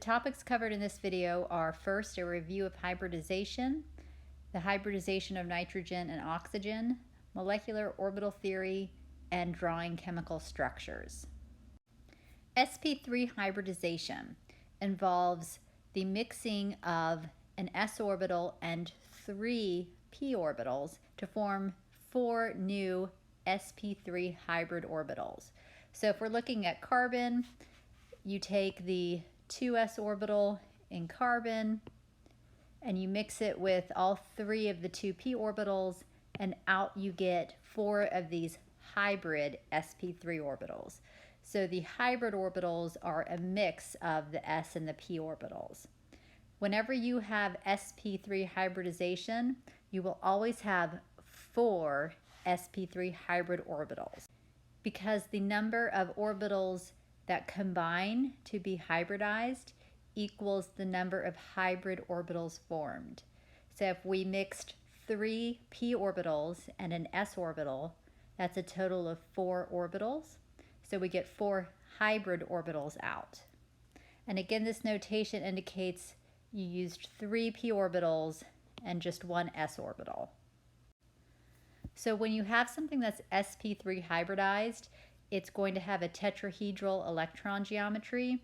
topics covered in this video are first a review of hybridization, the hybridization of nitrogen and oxygen, molecular orbital theory, and drawing chemical structures. sp3 hybridization involves the mixing of an s orbital and 3 p orbitals to form 4 new sp3 hybrid orbitals. So if we're looking at carbon, you take the 2s orbital in carbon and you mix it with all 3 of the 2p orbitals, and out you get 4 of these hybrid sp3 orbitals. So the hybrid orbitals are a mix of the s and the p orbitals. Whenever you have sp3 hybridization, you will always have 4 sp3 hybrid orbitals, because the number of orbitals that combine to be hybridized equals the number of hybrid orbitals formed. So if we mixed 3 p orbitals and an s orbital, that's a total of 4 orbitals. So we get 4 hybrid orbitals out. And again, this notation indicates you used 3 p orbitals and just 1 s orbital. So when you have something that's sp3 hybridized, it's going to have a tetrahedral electron geometry,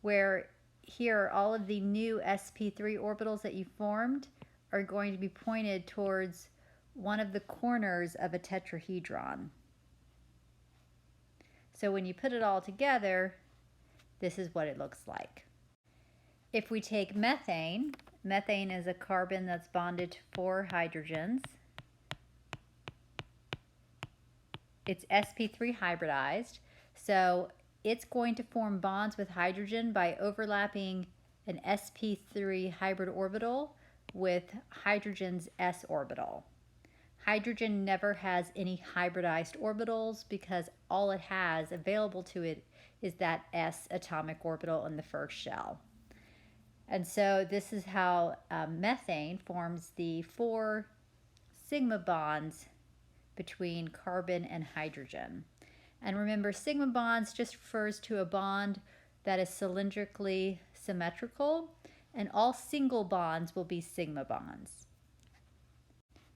where here all of the new sp3 orbitals that you formed are going to be pointed towards one of the corners of a tetrahedron. So when you put it all together, this is what it looks like. If we take methane, methane is a carbon that's bonded to 4 hydrogens. It's sp3 hybridized, so it's going to form bonds with hydrogen by overlapping an sp3 hybrid orbital with hydrogen's s orbital. Hydrogen never has any hybridized orbitals because all it has available to it is that s atomic orbital in the first shell. And so this is how methane forms the 4 sigma bonds between carbon and hydrogen. And remember, sigma bonds just refers to a bond that is cylindrically symmetrical, and all single bonds will be sigma bonds.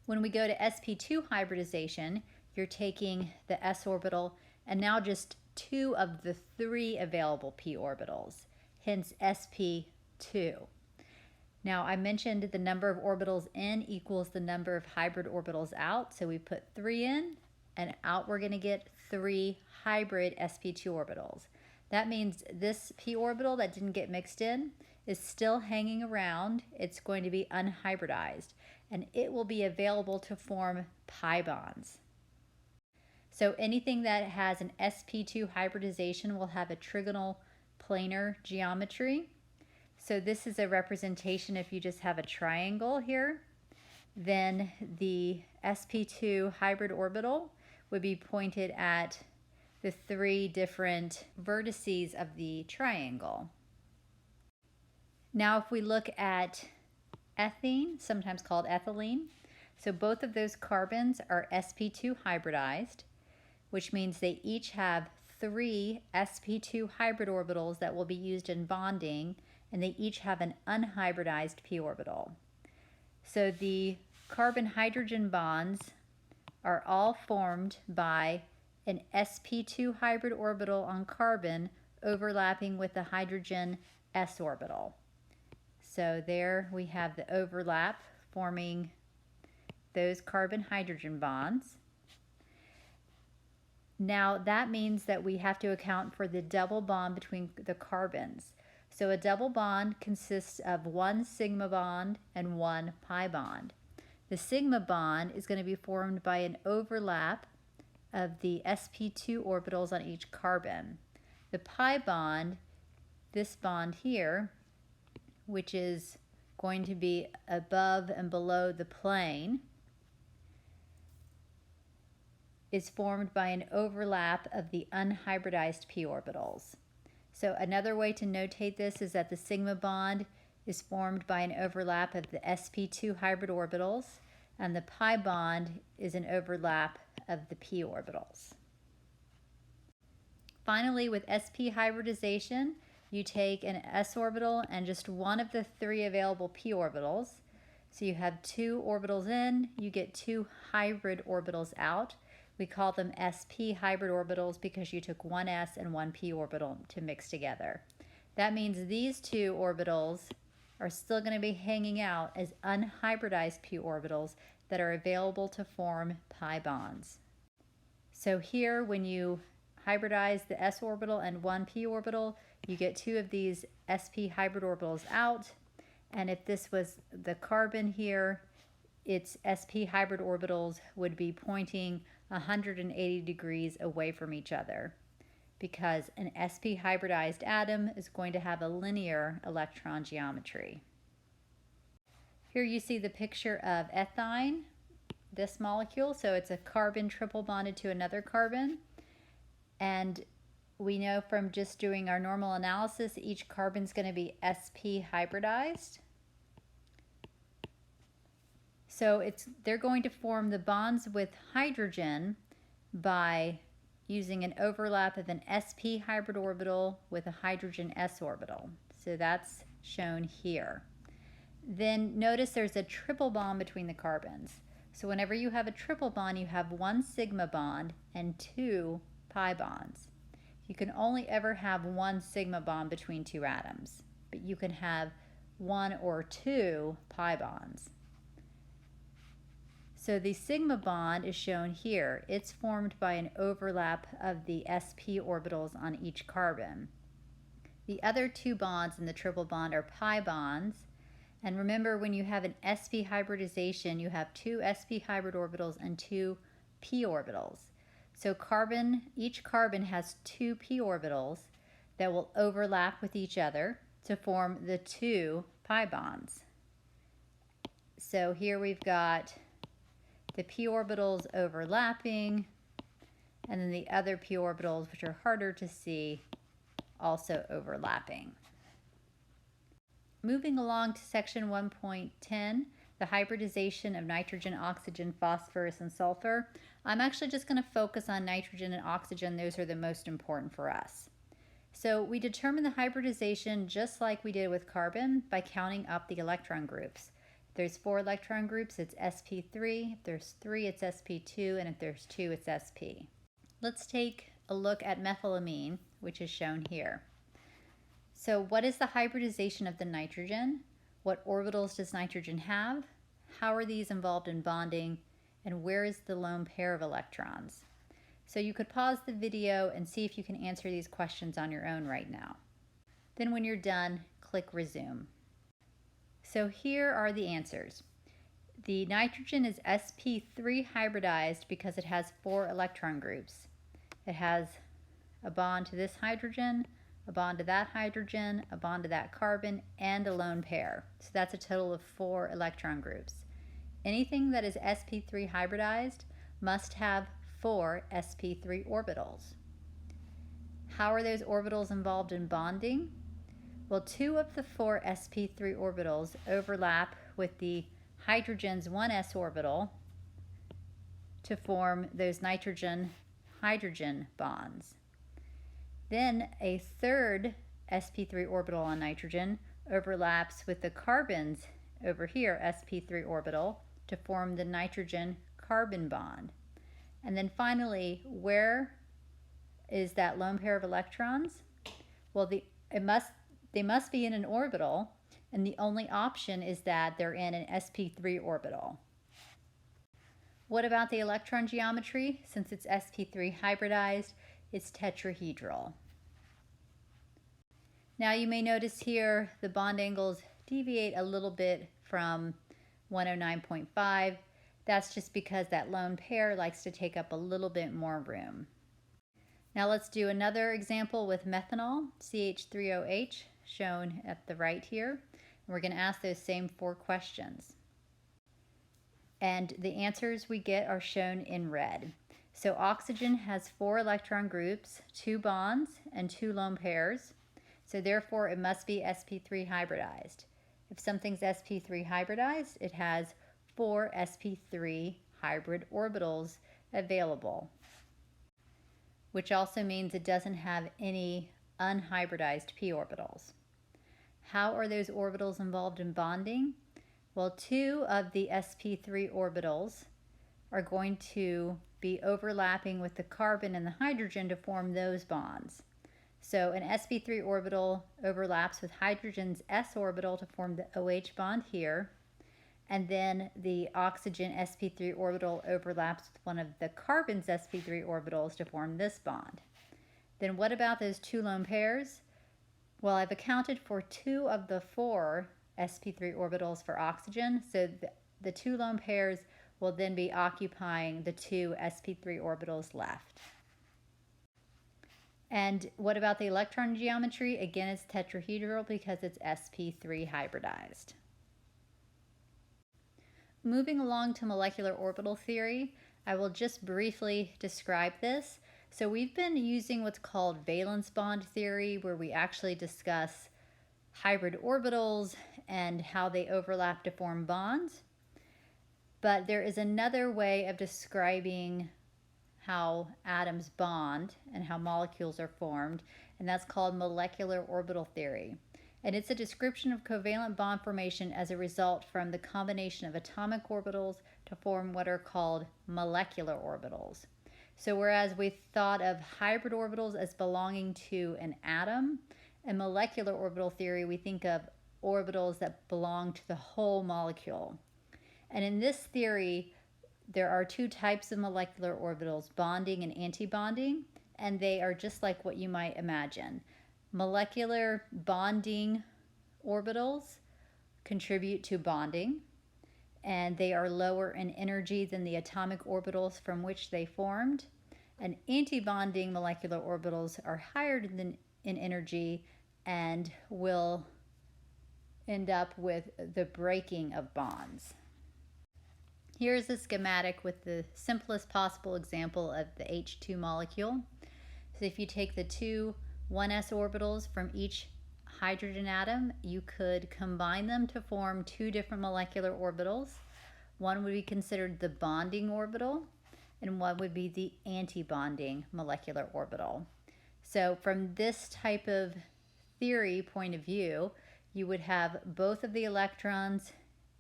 When we go to sp2 hybridization, you're taking the s orbital and now just 2 of the 3 available p orbitals, hence sp2. Now, I mentioned the number of orbitals in equals the number of hybrid orbitals out, so we put 3 in, and out we're going to get 3 hybrid sp2 orbitals. That means this p orbital that didn't get mixed in is still hanging around. It's going to be unhybridized, and it will be available to form pi bonds. So anything that has an sp2 hybridization will have a trigonal planar geometry. So this is a representation. If you just have a triangle here, then the sp2 hybrid orbital would be pointed at the 3 different vertices of the triangle. Now if we look at ethene, sometimes called ethylene, so both of those carbons are sp2 hybridized, which means they each have 3 sp2 hybrid orbitals that will be used in bonding, and they each have an unhybridized p orbital. So the carbon-hydrogen bonds are all formed by an sp2 hybrid orbital on carbon overlapping with the hydrogen s orbital. So there we have the overlap forming those carbon-hydrogen bonds. Now that means that we have to account for the double bond between the carbons. So a double bond consists of 1 sigma bond and 1 pi bond. The sigma bond is going to be formed by an overlap of the sp2 orbitals on each carbon. The pi bond, this bond here, which is going to be above and below the plane, is formed by an overlap of the unhybridized p orbitals. So another way to notate this is that the sigma bond is formed by an overlap of the sp2 hybrid orbitals, and the pi bond is an overlap of the p orbitals. Finally, with sp hybridization, you take an s orbital and just one of the three available p orbitals. So you have two orbitals in, you get two hybrid orbitals out. We call them sp hybrid orbitals because you took one s and one p orbital to mix together. That means these two orbitals are still going to be hanging out as unhybridized p orbitals that are available to form pi bonds. So here, when you hybridize the s orbital and one p orbital, you get two of these sp hybrid orbitals out. And if this was the carbon here, its sp hybrid orbitals would be pointing 180 degrees away from each other, because an sp hybridized atom is going to have a linear electron geometry. Here you see the picture of ethine, this molecule. So it's a carbon triple bonded to another carbon. And we know from just doing our normal analysis, each carbon is going to be sp hybridized. So they're going to form the bonds with hydrogen by using an overlap of an sp hybrid orbital with a hydrogen s orbital. So that's shown here. Then notice there's a triple bond between the carbons. So whenever you have a triple bond, you have one sigma bond and two pi bonds. You can only ever have one sigma bond between two atoms, but you can have one or two pi bonds. So the sigma bond is shown here. It's formed by an overlap of the sp orbitals on each carbon. The other two bonds in the triple bond are pi bonds. And remember, when you have an sp hybridization, you have two sp hybrid orbitals and two p orbitals. So each carbon has two p orbitals that will overlap with each other to form the two pi bonds. So here we've got the p orbitals overlapping, and then the other p orbitals, which are harder to see, also overlapping. Moving along to section 1.10, the hybridization of nitrogen, oxygen, phosphorus, and sulfur. I'm actually just going to focus on nitrogen and oxygen. Those are the most important for us. So we determine the hybridization just like we did with carbon by counting up the electron groups. If there's 4 electron groups, it's sp3. If there's 3, it's sp2. And if there's 2, it's sp. Let's take a look at methylamine, which is shown here. So what is the hybridization of the nitrogen? What orbitals does nitrogen have? How are these involved in bonding? And where is the lone pair of electrons? So you could pause the video and see if you can answer these questions on your own right now. Then when you're done, click resume. So here are the answers. The nitrogen is sp3 hybridized because it has 4 electron groups. It has a bond to this hydrogen, a bond to that hydrogen, a bond to that carbon, and a lone pair. So that's a total of 4 electron groups. Anything that is sp3 hybridized must have 4 sp3 orbitals. How are those orbitals involved in bonding? Well, 2 of the 4 sp3 orbitals overlap with the hydrogen's 1s orbital to form those nitrogen-hydrogen bonds. Then a third sp3 orbital on nitrogen overlaps with the carbon's over here sp3 orbital to form the nitrogen-carbon bond. And then finally, where is that lone pair of electrons? Well, they must be in an orbital, and the only option is that they're in an sp3 orbital. What about the electron geometry? Since it's sp3 hybridized, it's tetrahedral. Now you may notice here the bond angles deviate a little bit from 109.5. That's just because that lone pair likes to take up a little bit more room. Now let's do another example with methanol, CH3OH, shown at the right here. We're going to ask those same 4 questions. And the answers we get are shown in red. So oxygen has 4 electron groups, 2 bonds, and 2 lone pairs. So therefore it must be sp3 hybridized. If something's sp3 hybridized, it has 4 sp3 hybrid orbitals available, which also means it doesn't have any unhybridized p orbitals. How are those orbitals involved in bonding? Well, two of the sp3 orbitals are going to be overlapping with the carbon and the hydrogen to form those bonds. So an sp3 orbital overlaps with hydrogen's s orbital to form the OH bond here, and then the oxygen sp3 orbital overlaps with one of the carbon's sp3 orbitals to form this bond. Then what about those two lone pairs? Well, I've accounted for two of the four sp3 orbitals for oxygen, so the two lone pairs will then be occupying the two sp3 orbitals left. And what about the electron geometry? Again, it's tetrahedral because it's sp3 hybridized. Moving along to molecular orbital theory, I will just briefly describe this. So we've been using what's called valence bond theory, where we actually discuss hybrid orbitals and how they overlap to form bonds. But there is another way of describing how atoms bond and how molecules are formed, and that's called molecular orbital theory. And it's a description of covalent bond formation as a result from the combination of atomic orbitals to form what are called molecular orbitals. So whereas we thought of hybrid orbitals as belonging to an atom, in molecular orbital theory we think of orbitals that belong to the whole molecule. And in this theory, there are two types of molecular orbitals, bonding and antibonding, and they are just like what you might imagine. Molecular bonding orbitals contribute to bonding, and they are lower in energy than the atomic orbitals from which they formed. And antibonding molecular orbitals are higher than in energy and will end up with the breaking of bonds. Here's a schematic with the simplest possible example of the H2 molecule. So if you take the two 1s orbitals from each hydrogen atom, you could combine them to form two different molecular orbitals. One would be considered the bonding orbital, and one would be the antibonding molecular orbital. So from this type of theory point of view, you would have both of the electrons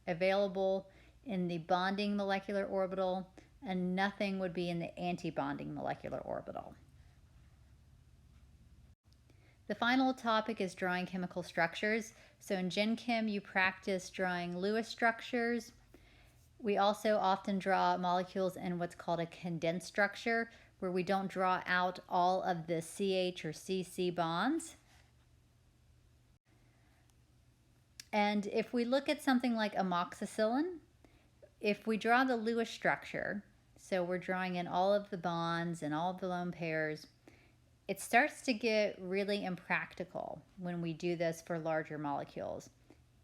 available in the bonding molecular orbital, and nothing would be in the antibonding molecular orbital. The final topic is drawing chemical structures. So in Gen Chem, you practice drawing Lewis structures. We also often draw molecules in what's called a condensed structure, where we don't draw out all of the CH or CC bonds. And if we look at something like amoxicillin, if we draw the Lewis structure, so we're drawing in all of the bonds and all of the lone pairs, it starts to get really impractical when we do this for larger molecules.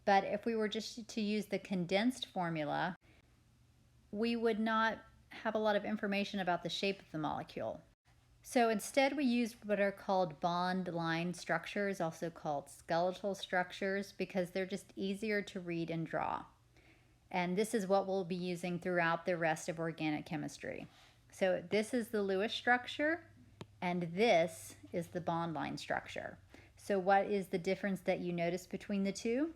But if we were just to use the condensed formula, we would not have a lot of information about the shape of the molecule. So instead we use what are called bond line structures, also called skeletal structures, because they're just easier to read and draw. And this is what we'll be using throughout the rest of organic chemistry. So this is the Lewis structure, and this is the bond line structure. So what is the difference that you notice between the two?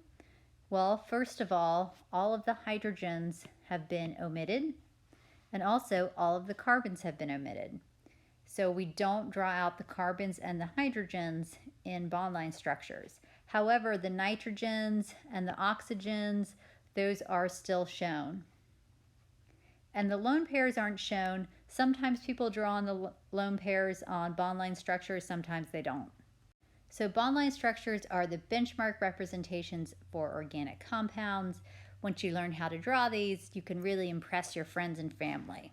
Well, first of all of the hydrogens have been omitted, and also all of the carbons have been omitted. So we don't draw out the carbons and the hydrogens in bond line structures. However, the nitrogens and the oxygens, those are still shown. And the lone pairs aren't shown. Sometimes people draw on the lone pairs on bond line structures, sometimes they don't. So bond line structures are the benchmark representations for organic compounds. Once you learn how to draw these, you can really impress your friends and family.